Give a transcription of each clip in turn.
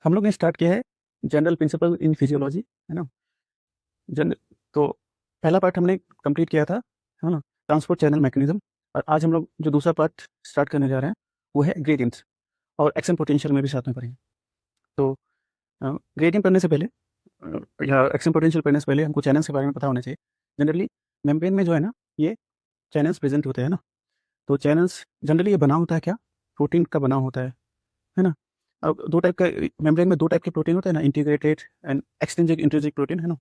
हम लोग ने स्टार्ट किया है जनरल प्रिंसिपल इन फिजियोलॉजी, है ना। जन तो पहला पार्ट हमने कंप्लीट किया था, है ना, ट्रांसपोर्ट चैनल मैकेनिज्म। और आज हम लोग जो दूसरा पार्ट स्टार्ट करने जा रहे हैं वो है ग्रेडियंट्स, और एक्शन पोटेंशियल में भी साथ में पढ़ेंगे। तो ग्रेडियंट पढ़ने से पहले या एक्शन पोटेंशियल पढ़ने से पहले हमको चैनल्स के बारे में पता होना चाहिए। जनरली मेम्ब्रेन में जो है ना, ये चैनल्स प्रेजेंट होते हैं ना। तो चैनल्स जनरली ये बना होता है क्या, प्रोटीन का बना होता है ना। अब दो टाइप का मेम्ब्रेन में दो टाइप के प्रोटीन होते हैं ना, integrated and extrinsic intrinsic protein, है ना।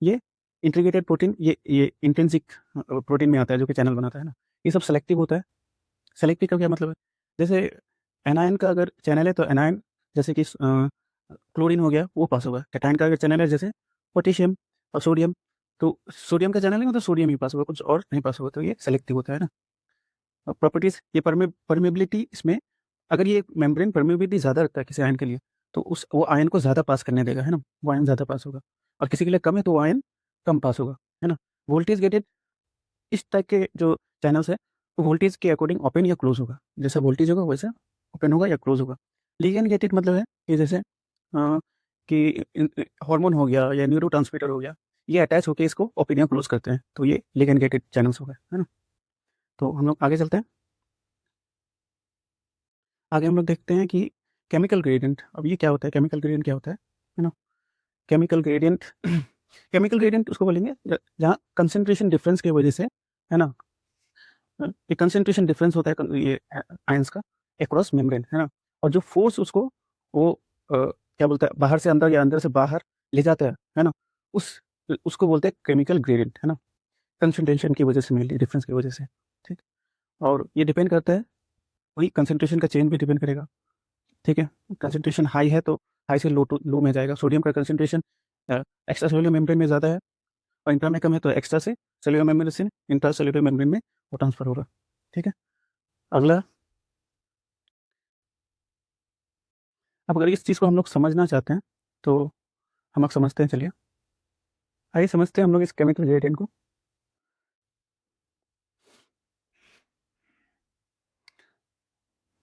ये इंटीग्रेटेड प्रोटीन ये इंट्रिंसिक प्रोटीन में आता है जो कि चैनल बनाता है ना। ये सब सेलेक्टिव होता है। सेलेक्टिव का क्या मतलब है, जैसे एनायन का अगर चैनल है तो एनायन, जैसे कि क्लोरीन हो गया, वो पास होगा। कैटायन का अगर चैनल है जैसे पोटेशियम और सोडियम, तो सोडियम का चैनल है तो सोडियम ही पास होगा, कुछ और नहीं पास होगा। तो ये सेलेक्टिव होता है ना। प्रॉपर्टीज, ये परमेबिलिटी, इसमें अगर ये मेम्ब्रेन परमेबिलिटी ज़्यादा रखता है किसी आयन के लिए, तो उस वो आयन को ज़्यादा पास करने देगा, है ना। वो आयन ज़्यादा पास होगा। और किसी के लिए कम है तो वो आयन कम पास होगा, है ना। वोल्टेज गेटेड, इस टाइप के जो चैनल्स है, वो वोल्टेज के अकॉर्डिंग ओपन या क्लोज होगा। जैसा वोल्टेज होगा वैसा ओपन होगा या क्लोज होगा। लिगेंड गेटेड मतलब है कि जैसे कि हार्मोन हो गया या न्यूरोट्रांसमीटर हो गया, ये अटैच होकर इसको ओपन या क्लोज करते हैं, तो ये लिगेंड गेटेड चैनल्स हो गए, है ना। तो हम लोग आगे चलते हैं। आगे हम लोग देखते हैं कि केमिकल ग्रेडियंट। अब ये क्या होता है, केमिकल ग्रेडियंट क्या होता है ना। केमिकल ग्रेडियंट केमिकल ग्रेडियंट उसको बोलेंगे जहाँ कंसंट्रेशन डिफरेंस की वजह से, है ना, ये कंसंट्रेशन डिफरेंस होता है ये आयंस का अक्रॉस मेम्ब्रेन, है ना। और जो फोर्स उसको वो क्या बोलता है, बाहर से अंदर या अंदर से बाहर ले जाता है ना, उस उसको बोलते हैं केमिकल ग्रेडियंट, है ना। कंसंट्रेशन की वजह से, मेनली डिफरेंस की वजह से, ठीक। और ये डिपेंड करता है, वही कंसंट्रेशन का चेंज भी डिपेंड करेगा, ठीक है। कंसंट्रेशन हाई है तो हाई से लो टू लो में जाएगा। सोडियम का कंसंट्रेशन एक्स्ट्रा सेलुलर मेम्ब्रेन में ज़्यादा है, और इंट्रा में कम है, तो एक्स्ट्रा से सेलुलर मेम्ब्रेन से इंट्रा सेलुलर मेम्ब्रेन में वो ट्रांसफर होगा, ठीक है। अगला, अब अगर इस चीज़ को हम लोग समझना चाहते हैं तो हम लोग समझते हैं, चलिए आइए समझते हैं हम लोग इस केमिकल ग्रेडियंट को।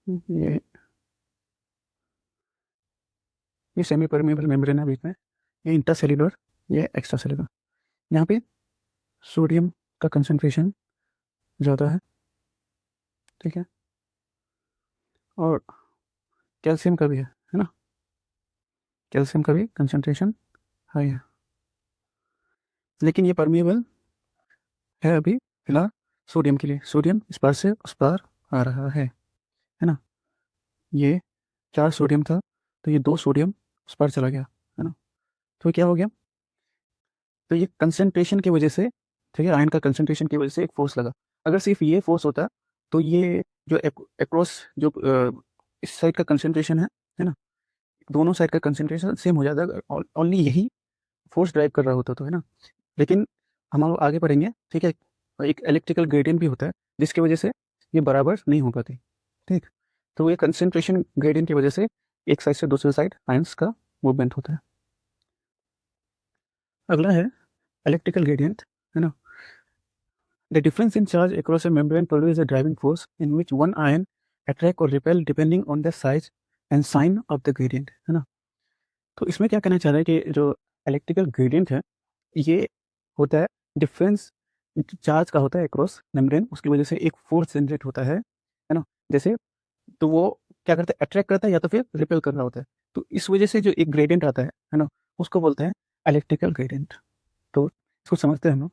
ये ये सेमी परमेबल मेम्ब्रेन है बीच में, ये इंट्रासेल्युलर, ये एक्स्ट्रा सेल्युलर। यहाँ पे सोडियम का कंसंट्रेशन ज़्यादा है, ठीक है, और कैल्शियम का भी है ना। कैल्शियम का भी कंसंट्रेशन हाई है, लेकिन ये परमेबल है अभी फिलहाल सोडियम के लिए। सोडियम इस पार से उस पार आ रहा है ना। ये 4 सोडियम था, तो ये 2 सोडियम उस पार चला गया, है ना। तो क्या हो गया, तो ये कंसंट्रेशन की वजह से, ठीक है, आयन का कंसंट्रेशन की वजह से एक फोर्स लगा। अगर सिर्फ ये फोर्स होता तो ये जो अक्रॉस जो इस साइड का कंसंट्रेशन है ना, दोनों साइड का कंसंट्रेशन सेम हो जाता है, ओनली यही फोर्स ड्राइव कर रहा होता तो, है ना। लेकिन हम लोग आगे बढ़ेंगे, ठीक है। एक इलेक्ट्रिकल ग्रेडियंट भी होता है जिसकी वजह से ये बराबर नहीं हो पाती, ठीक। तो ये कंसंट्रेशन ग्रेडियंट की वजह से एक साइड से दूसरे साइड आयंस का मूवमेंट होता है। अगला है इलेक्ट्रिकल ग्रेडियंट, है ना। The difference in charge across a membrane produces a driving force in which one ion attract or repel depending on the size and sign of the gradient, है ना। तो इसमें क्या कहना चाह रहा है कि जो इलेक्ट्रिकल ग्रेडियंट है, ये होता है डिफरेंस चार्ज का होता है अक्रॉस मेम्ब्रेन, उसकी वजह से एक फोर्स जनरेट होता है ना। जैसे तो वो क्या करता है, अट्रैक्ट करता है या तो फिर रिपेल कर रहा होता है। तो इस वजह से जो एक ग्रेडियंट आता है ना, उसको बोलते हैं इलेक्ट्रिकल ग्रेडियंट। तो इसको समझते हैं हम लोग।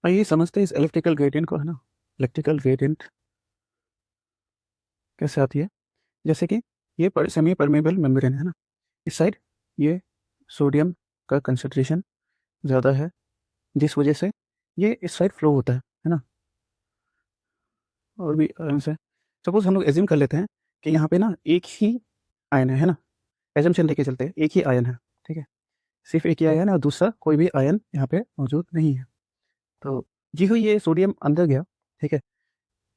आइए समझते हैं इस इलेक्ट्रिकल ग्रेडियंट को, है ना। इलेक्ट्रिकल ग्रेडियंट कैसे आती है, जैसे कि ये सेमी परमेबल मेम्ब्रेन है ना, इस साइड ये सोडियम का कंसंट्रेशन ज़्यादा है, जिस वजह से ये इस साइड फ्लो होता है ना। और भी आराम से सपोज हम लोग एज्यूम कर लेते हैं कि यहाँ पे ना एक ही आयन है ना। एजम्पशन लेके चलते हैं, एक ही आयन है, ठीक है। सिर्फ एक ही आयन है और दूसरा कोई भी आयन यहाँ पे मौजूद नहीं है। तो जी हो, ये सोडियम अंदर गया, ठीक है।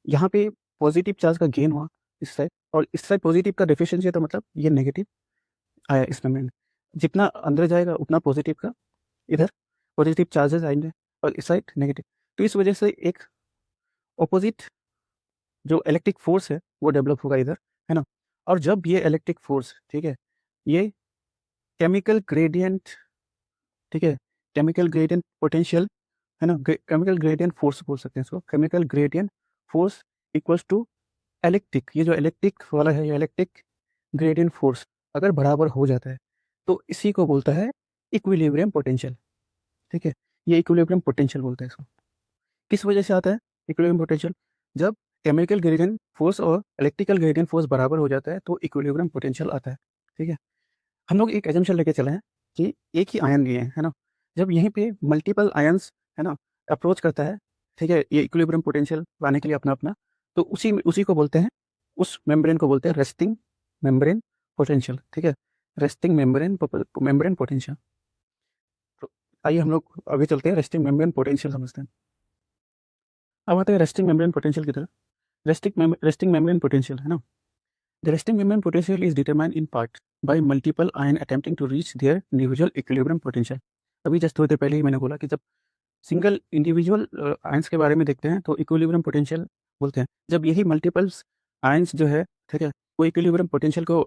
यहाँ पे पॉजिटिव चार्ज का गेन हुआ इस साइड, और इस साइड पॉजिटिव का डिफिशिएंसी है, तो मतलब ये नेगेटिव आया इस मेम्ब्रेन। जितना अंदर जाएगा उतना पॉजिटिव का इधर पॉजिटिव चार्जेस आएंगे, और इस साइड नेगेटिव। तो इस वजह से एक ऑपोजिट जो इलेक्ट्रिक फोर्स है वो डेवलप होगा इधर, है ना। और जब ये इलेक्ट्रिक फोर्स, ठीक है, ये केमिकल ग्रेडियंट, ठीक है, केमिकल ग्रेडियंट पोटेंशियल, है ना, केमिकल ग्रेडियंट फोर्स बोल सकते हैं इसको, chemical gradient force equals to electric, ये जो इलेक्ट्रिक वाला है, ये इलेक्ट्रिक ग्रेडियंट फोर्स अगर बराबर हो जाता है तो इसी को बोलता है इक्विलिब्रियम पोटेंशियल, ठीक है, ये इक्विलिब्रियम पोटेंशियल बोलते हैं इसको। किस वजह से आता है इक्विलिब्रियम पोटेंशियल? जब केमिकल ग्रेडियंट फोर्स और इलेक्ट्रिकल ग्रेडियंट फोर्स बराबर हो जाता है तो इक्विलिब्रियम पोटेंशियल आता है, ठीक है। हम लोग एक एजम्पशन लेके चले हैं कि एक ही आयन लिए हैं, है ना, जब यहीं पे मल्टीपल आयंस, है ना, अप्रोच करता है, ठीक है, ये इक्विलिब्रियम पोटेंशियल पाने के लिए अपना अपना, तो उसी को बोलते हैं, उस मेम्ब्रेन को बोलते हैं रेस्टिंग मेम्ब्रेन पोटेंशियल, ठीक है, रेस्टिंग मेम्ब्रेन पोटेंशियल। तो आइए हम लोग अभी चलते हैं रेस्टिंग मेम्ब्रेन पोटेंशियल समझते हैं। अब आते हैं रेस्टिंग मेम्ब्रेन पोटेंशियल की तरफ। रेस्टिंग मेम्ब्रेन पोटेंशियल, है ना, the resting membrane potential is determined in part by multiple ion attempting to reach their individual equilibrium potential। अभी जस्ट थोड़ी देर पहले ही मैंने बोला कि जब सिंगल इंडिविजुअल आयंस के बारे में देखते हैं तो इक्विलिब्रियम पोटेंशियल बोलते हैं। जब यही मल्टीपल्स आयंस जो है, ठीक है, वो इक्विलिब्रियम पोटेंशियल को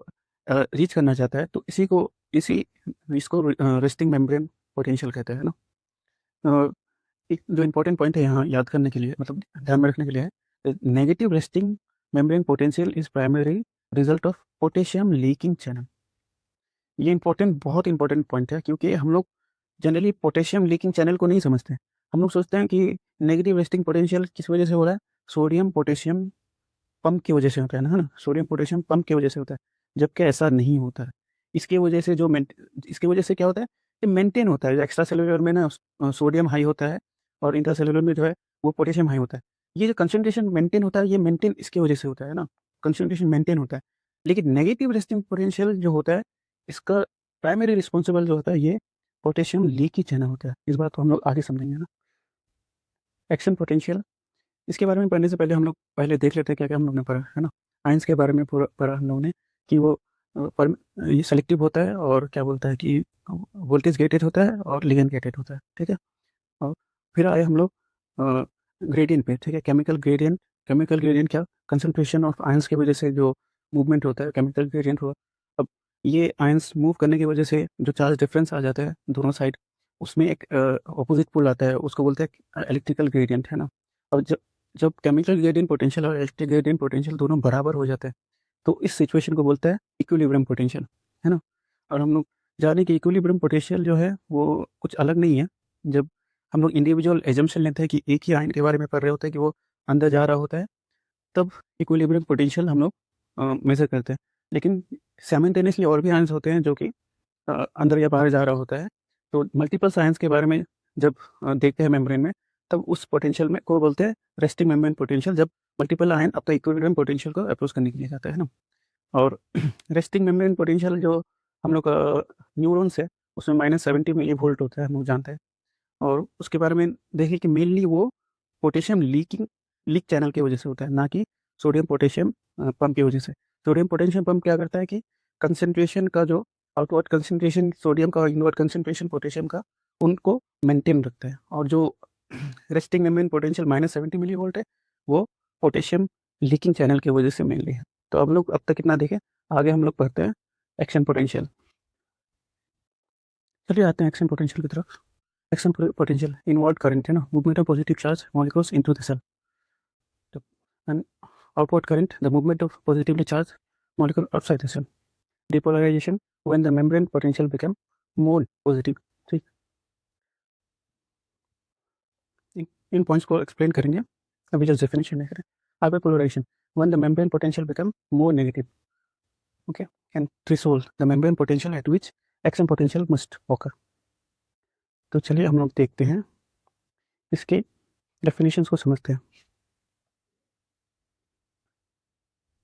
रीच करना चाहता है तो इसको रेस्टिंग मेम्ब्रेन पोटेंशियल कहते हैं ना। एक जो इंपॉर्टेंट पॉइंट है यहाँ याद करने के लिए, मतलब ध्यान में रखने के लिए है, negative resting membrane potential is primary result of potassium leaking channel. ये बहुत इंपॉर्टेंट पॉइंट है क्योंकि हम लोग जनरली पोटेशियम लीकिंग चैनल को नहीं समझते हैं। हम लोग सोचते हैं कि नेगेटिव रेस्टिंग पोटेंशियल किस वजह से हो रहा है, सोडियम पोटेशियम पंप की वजह से होता है ना, है ना, सोडियम पोटेशियम पंप की वजह से होता है, जबकि ऐसा नहीं होता है। इसके वजह से इसकी वजह से क्या होता है, ये मेंटेन होता है। एक्स्ट्रा सेलुलर में ना सोडियम हाई होता है और इंट्रा सेलुलर में जो है वो पोटेशियम हाई होता है। ये जो कंसंट्रेशन मेंटेन होता है, ये मेंटेन इसकी वजह से होता है ना, कंसंट्रेशन मेंटेन होता है। लेकिन नेगेटिव रेस्टिंग पोटेंशियल जो होता है, इसका प्राइमरी रिस्पॉन्सिबल जो होता है ये पोटेशियम लीकी चैनल होता है। इस बात को हम लोग आगे समझेंगे ना। एक्शन पोटेंशियल, इसके बारे में पढ़ने से पहले हम लोग पहले देख लेते हैं क्या क्या हम लोग ने पढ़ा, है ना। आयंस के बारे में पूरा पढ़ा हम लोगों ने कि वो ये सेलेक्टिव होता है और क्या बोलता है कि वोल्टेज गेटेड होता है और लिगेंड गेटेड होता है, ठीक है। और फिर आए हम लोग ग्रेडियंट पे, ठीक है, केमिकल ग्रेडियंट क्या, कंसंट्रेशन ऑफ आयंस की वजह से जो मूवमेंट होता है केमिकल ग्रेडियंट हुआ। अब ये आयंस मूव करने की वजह से जो चार्ज डिफरेंस आ जाता है दोनों साइड, उसमें एक ऑपोजिट पोल आता है, उसको बोलते हैं इलेक्ट्रिकल ग्रेडियंट, है ना। और जब जब केमिकल ग्रेडियंट पोटेंशियल और इलेक्ट्रिक ग्रेडियंट पोटेंशियल दोनों बराबर हो जाते हैं तो इस सिचुएशन को बोलते हैं इक्विलिब्रियम पोटेंशियल, है ना। और हम लोग जाने कि इक्विलिब्रियम पोटेंशियल जो है वो कुछ अलग नहीं है। जब हम लोग इंडिविजुअल एजम्पशन लेते हैं कि एक ही आयन के बारे में पढ़ रहे होते हैं कि वो अंदर जा रहा होता है, तब इक्विलिब्रियम पोटेंशियल हम लोग मेजर करते हैं। लेकिन साइमल्टेनियसली और भी आयंस होते हैं जो कि अंदर या बाहर जा रहा होता है। तो मल्टीपल साइंस के बारे में जब देखते हैं मेम्ब्रेन में, तब उस पोटेंशियल में को बोलते हैं रेस्टिंग मेम्ब्रेन पोटेंशियल, जब मल्टीपल आयन अपना इक्विलिब्रियम पोटेंशियल को अप्रोच करने के लिए जाता है ना। और रेस्टिंग मेम्ब्रेन पोटेंशियल जो हम लोग का न्यूरॉन्स है उसमें -70 मिली वोल्ट होता है, हम लोग जानते हैं। और उसके बारे में देखें कि मेनली वो पोटेशियम लीक चैनल की वजह से होता है, ना कि सोडियम पोटेशियम पंप की वजह से। सोडियम पोटेशियम पंप क्या करता है कि कंसंट्रेशन का जो आउटवर्ड कंसंट्रेशन सोडियम का और इनवर्ड कंसंट्रेशन पोटेशियम का, उनको मेंटेन रखता है। और जो resting membrane potential -70 millivolt है, वो पोटेशियम लीकिंग चैनल की वजह से मेनली है। तो अब लोग अब तक कितना देखें, आगे हम लोग पढ़ते हैं एक्शन पोटेंशियल। चलिए आते हैं एक्शन पोटेंशियल की तरफ। एक्शन पोटेंशियल इनवर्ड करंट, है ना, movement of positive charge molecules into the cell. And outward current, the movement of positively charge molecule outside the cell. Depolarisation, when the membrane potential become more positive. ठीक, इन points को explain करेंगे, अभी just definition नहीं करें। Hyperpolarisation, when the membrane potential become more negative, okay. And threshold, the membrane potential at which action potential must occur. तो चलिए हम लोग देखते हैं, इसके डेफिनेशंस को समझते हैं।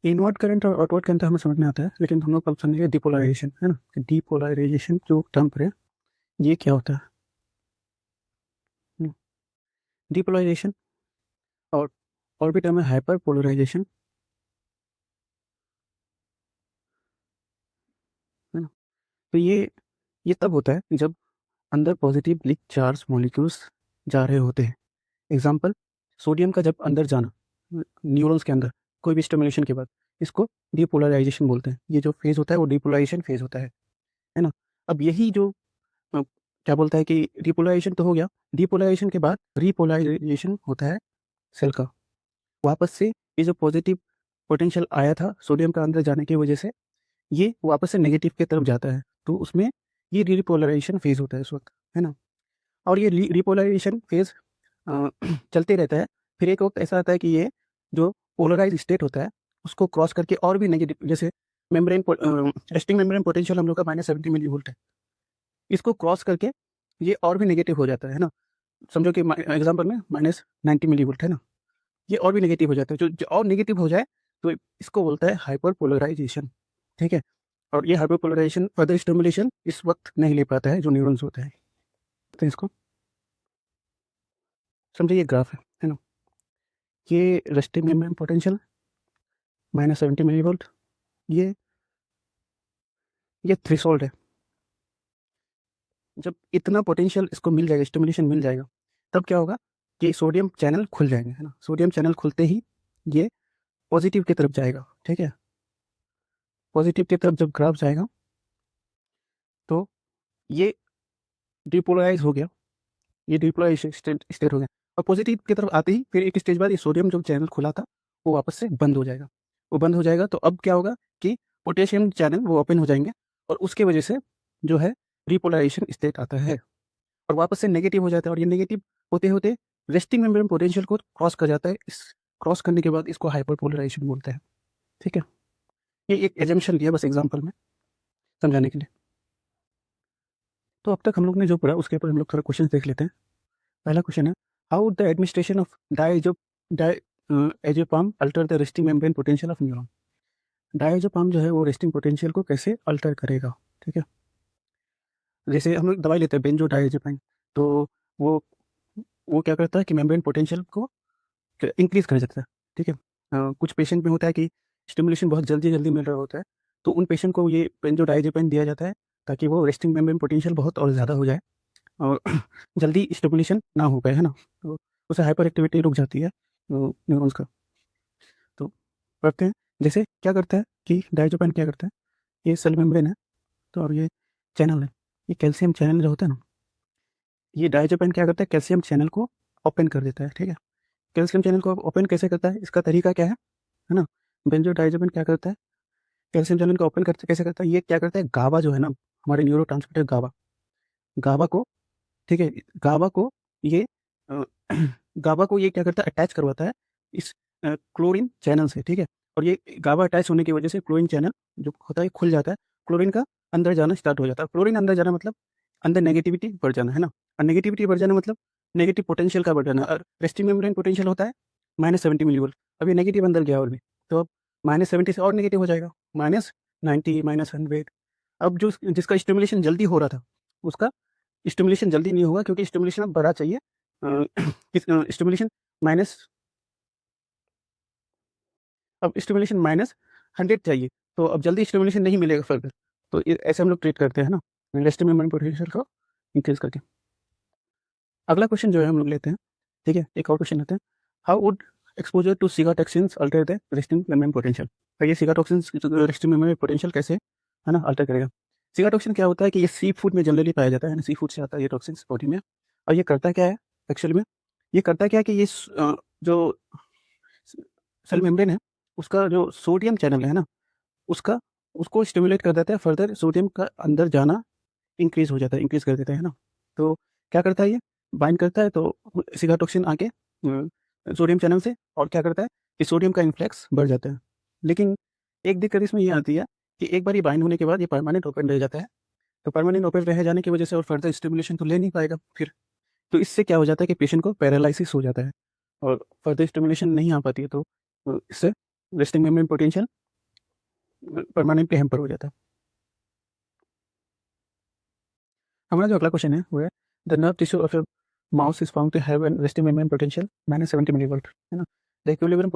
इनवर्ड करंट और आउटवर्ड करंट हमें समझ में आता है, लेकिन हम लोग कब समझेंगे डिपोलराइजेशन, है ना। डिपोलराइजेशन जो टर्म पर है, ये क्या होता है डिपोलराइजेशन, और भी टर्म है हाइपर पोलराइजेशन, है ना। तो ये तब होता है जब अंदर पॉजिटिवली चार्ज मॉलिक्यूल्स जा रहे होते हैं। एग्जाम्पल, सोडियम का जब अंदर जाना न्यूरॉन्स के अंदर कोई भी स्टिमुलेशन के बाद, इसको डीपोलराइजेशन बोलते हैं। ये जो फेज़ होता है वो डीपोलराइजेशन फेज़ होता है ना? अब यही जो क्या बोलता है कि डीपोलराइजेशन तो हो गया, डीपोलराइजेशन के बाद रीपोलराइजेशन होता है सेल का। वापस से ये जो पॉजिटिव पोटेंशियल आया था सोडियम का अंदर जाने की वजह से, ये वापस से नेगेटिव की तरफ जाता है। तो उसमें ये रीपोलराइजेशन फेज़ होता है उस वक़्त, है ना? और ये रीपोलराइजेशन फेज़ चलते रहता है। फिर एक वक़्त ऐसा आता है कि ये जो पोलराइज़्ड स्टेट होता है, उसको क्रॉस करके और भी नेगेटिव, जैसे रेस्टिंग मेम्ब्रेन पोटेंशियल हम लोग का -70 मिलीवोल्ट है। इसको क्रॉस करके ये और भी नेगेटिव हो जाता है ना? समझो कि एग्ज़ाम्पल में -90 मिलीवोल्ट है ना? ये और भी नेगेटिव हो जाता है। जो और नेगेटिव हो जाए तो इसको बोलता है हाइपरपोलराइज़ेशन, ठीक है? और ये हाइपरपोलराइज़ेशन फर्दर स्टिमुलेशन इस वक़्त नहीं ले पाता है जो न्यूरॉन्स होते हैं। तो इसको समझिए ये ग्राफ है ना? ये रेस्टिंग मेम्ब्रेन पोटेंशियल -70 मिलीवोल्ट, ये थ्रेशोल्ड है। जब इतना पोटेंशियल इसको मिल जाएगा, स्टिमुलेशन मिल जाएगा, तब क्या होगा कि सोडियम चैनल खुल जाएंगे, है ना? सोडियम चैनल खुलते ही ये पॉजिटिव की तरफ जाएगा, ठीक है? पॉजिटिव की तरफ जब ग्राफ जाएगा तो ये डिपोलराइज हो गया, ये डिपोलराइज स्टेट हो गया, और पॉजिटिव की तरफ आते ही फिर एक स्टेज बाद ये सोडियम जो चैनल खुला था वो वापस से बंद हो जाएगा। वो बंद हो जाएगा तो अब क्या होगा कि पोटेशियम चैनल वो ओपन हो जाएंगे, और उसके वजह से जो है रिपोलराइजेशन स्टेट आता है और वापस से नेगेटिव हो जाता है, और ये नेगेटिव होते होते रेस्टिंग मेम्ब्रेन पोटेंशियल को क्रॉस कर जाता है। इस क्रॉस करने के बाद इसको हाइपरपोलराइजेशन बोलते हैं, ठीक है? ये एक एजम्पशन लिया बस एग्जांपल में समझाने के लिए। तो अब तक हम लोग ने जो पढ़ा उसके ऊपर हम लोग थोड़ा क्वेश्चन देख लेते हैं। पहला क्वेश्चन है, how the administration of diazepam alter the resting membrane potential of neuron. Diazepam जो है वो रेस्टिंग पोटेंशियल को कैसे अल्टर करेगा, ठीक है? जैसे हम लोग दवाई लेते हैं बेंजोडायजेपाइन, तो वो क्या करता है कि मेम्ब्रेन पोटेंशियल को इंक्रीज़ कर देता है, ठीक है? कुछ पेशेंट में होता है कि स्टिमुलेशन बहुत जल्दी-जल्दी मिल रहा होता है, तो उन पेशेंट को ये बेंजोडायजेपाइन दिया जाता है ताकि वो रेस्टिंग मेम्ब्रेन पोटेंशियल बहुत और ज़्यादा हो जाए और जल्दी स्टिमुलेशन ना हो पाए, है ना? तो उससे हाइपर एक्टिविटी रुक जाती है न्यूरॉन्स का। तो पढ़ते हैं, जैसे क्या करता है कि डायजेपाइन क्या करता है, ये सेल मेम्ब्रेन है, तो और ये चैनल है, ये कैल्शियम चैनल जो होता है ना, ये डायजेपाइन क्या करता है, कैल्शियम चैनल को ओपन कर देता है, ठीक है? कैल्शियम चैनल को ओपन कैसे करता है, इसका तरीका क्या है ना? बेंजोडायजेपिन क्या करता है, कैल्शियम चैनल को ओपन करते कैसे करता है, ये क्या करता है, गाबा जो है ना, हमारे न्यूरोट्रांसमीटर गाबा, गाबा को, ठीक है, गाबा को ये अ, गाबा को ये क्या करता है, अटैच करवाता है इस क्लोरीन चैनल से, ठीक है? और ये गाबा अटैच होने की वजह से क्लोरीन चैनल जो होता है खुल जाता है, क्लोरीन का अंदर जाना स्टार्ट हो जाता है। क्लोरीन अंदर जाना मतलब अंदर नेगेटिविटी बढ़ जाना, है ना? और नेगेटिविटी बढ़ जाना मतलब नेगेटिव पोटेंशियल का बढ़ जाना, और रेस्टिंग मेम्ब्रेन पोटेंशियल होता है -70 मिलीवोल्ट। अब ये नेगेटिव अंदर गया और भी, तो अब -70 से और नेगेटिव हो जाएगा, -90, -100। अब जो जिसका स्टिमुलेशन जल्दी हो रहा था, उसका स्टिमुलेशन जल्दी नहीं होगा क्योंकि स्टिमुलेशन अब बढ़ा चाहिए। स्टिमुलेशन माइनस अब स्टिमुलेशन -100 चाहिए, तो अब जल्दी स्टिमुलेशन नहीं मिलेगा फर्दर। तो ऐसे हम लोग ट्रीट करते हैं ना, रेस्टिंग मेम्ब्रेन पोटेंशियल को इंक्रीज़ करके। अगला क्वेश्चन जो है हम लोग लेते हैं, ठीक है? एक और क्वेश्चन लेते हैं, how would exposure to ciguatoxins alter the resting membrane potential. तो ये सिगाटोक्सिन्स रेस्टिंग मेम्ब्रेन पोटेंशियल कैसे, है ना, अल्टर करेगा? सिगाटोक्सिन क्या होता है कि ये सी फूड में जनरली पाया जाता है ना, सी फूड से आता है ये टॉक्सिन्स बॉडी में। और ये करता क्या है एक्चुअल में, ये करता क्या है कि ये जो सेल मेम्ब्रेन है, उसका जो सोडियम चैनल है ना, उसका उसको स्टिमुलेट कर देता है, फर्दर सोडियम का अंदर जाना इंक्रीज़ हो जाता है, इंक्रीज़ कर देता है ना? तो क्या करता है ये, बाइंड करता है तो सिगाटोक्सिन आके सोडियम चैनल से, और क्या करता है कि सोडियम का इन्फ्लक्स बढ़ जाता है। लेकिन एक दिक्कत इसमें ये आती है कि एक बार ये बाइंड होने के बाद ये परमानेंट ओपन रह जाता है, तो परमानेंट ओपन रह जाने की वजह से और फर्दर स्टिमुलेशन तो ले नहीं पाएगा फिर। तो इससे क्या हो जाता है कि पेशेंट को पैरालिसिस हो जाता है और फर्दर स्टिमुलेशन नहीं आ पाती है, तो इससे resting membrane potential permanently hamper हो जाता है। हमारा जो अगला क्वेश्चन है वो है, the nerve tissue of a mouse is found to have an resting membrane potential -70 millivolt, है ना? द इक्विलिब्रियम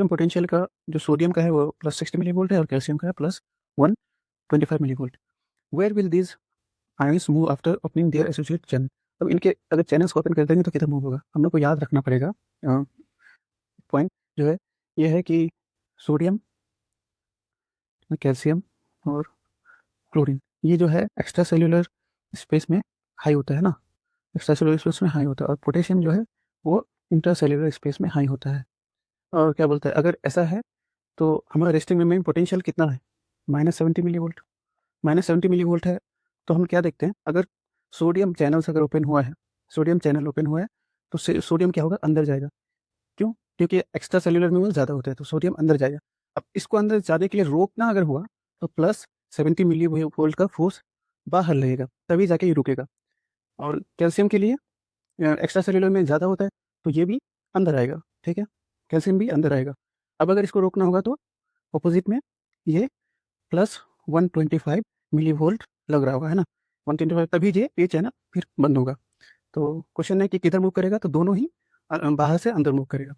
पोटेंशियल का जो सोडियम का है वो +60 मिलीवोल्ट है और कैल्शियम का है +125 millivolt. Where will these ions move after opening their associated channel. अब इनके अगर चैनल्स को ओपन कर देंगे तो किधर मूव होगा, हम लोग को याद रखना पड़ेगा। पॉइंट जो है ये है कि सोडियम कैल्शियम और क्लोरीन, ये जो है एक्स्ट्रा सेल्यूलर स्पेस में हाई होता है ना, एक्स्ट्रा सेल्यूलर स्पेस में हाई होता है, और पोटेशियम जो है वो इंटर सेल्यूलर स्पेस में हाई होता है। और क्या बोलता है, अगर ऐसा है तो हमारा रेस्टिंग मेम्ब्रेन पोटेंशियल कितना है, -70 मिली वोल्ट। -70 मिली वोल्ट है, तो हम क्या देखते हैं, अगर सोडियम चैनल्स अगर ओपन हुआ है, सोडियम चैनल ओपन हुआ है, तो सोडियम क्या होगा, अंदर जाएगा। क्यों? क्योंकि एक्स्ट्रा सेल्यूलर में वो ज़्यादा होता है, तो सोडियम अंदर जाएगा। अब इसको अंदर जाने के लिए रोकना अगर हुआ, तो +70 मिली वोल्ट का फोर्स बाहर लगेगा, तभी जाके ये रुकेगा। और कैल्शियम के लिए एक्स्ट्रा सेल्यूलर में ज़्यादा होता है, तो ये भी अंदर आएगा, ठीक है? कैल्शियम भी अंदर आएगा। अब अगर इसको रोकना होगा तो अपोजिट में ये +125 मिली वोल्ट लग रहा होगा, है ना? 125, तभी ये चैनल फिर बंद होगा। तो क्वेश्चन है कि किधर मूव करेगा, तो दोनों ही बाहर से अंदर मूव करेगा।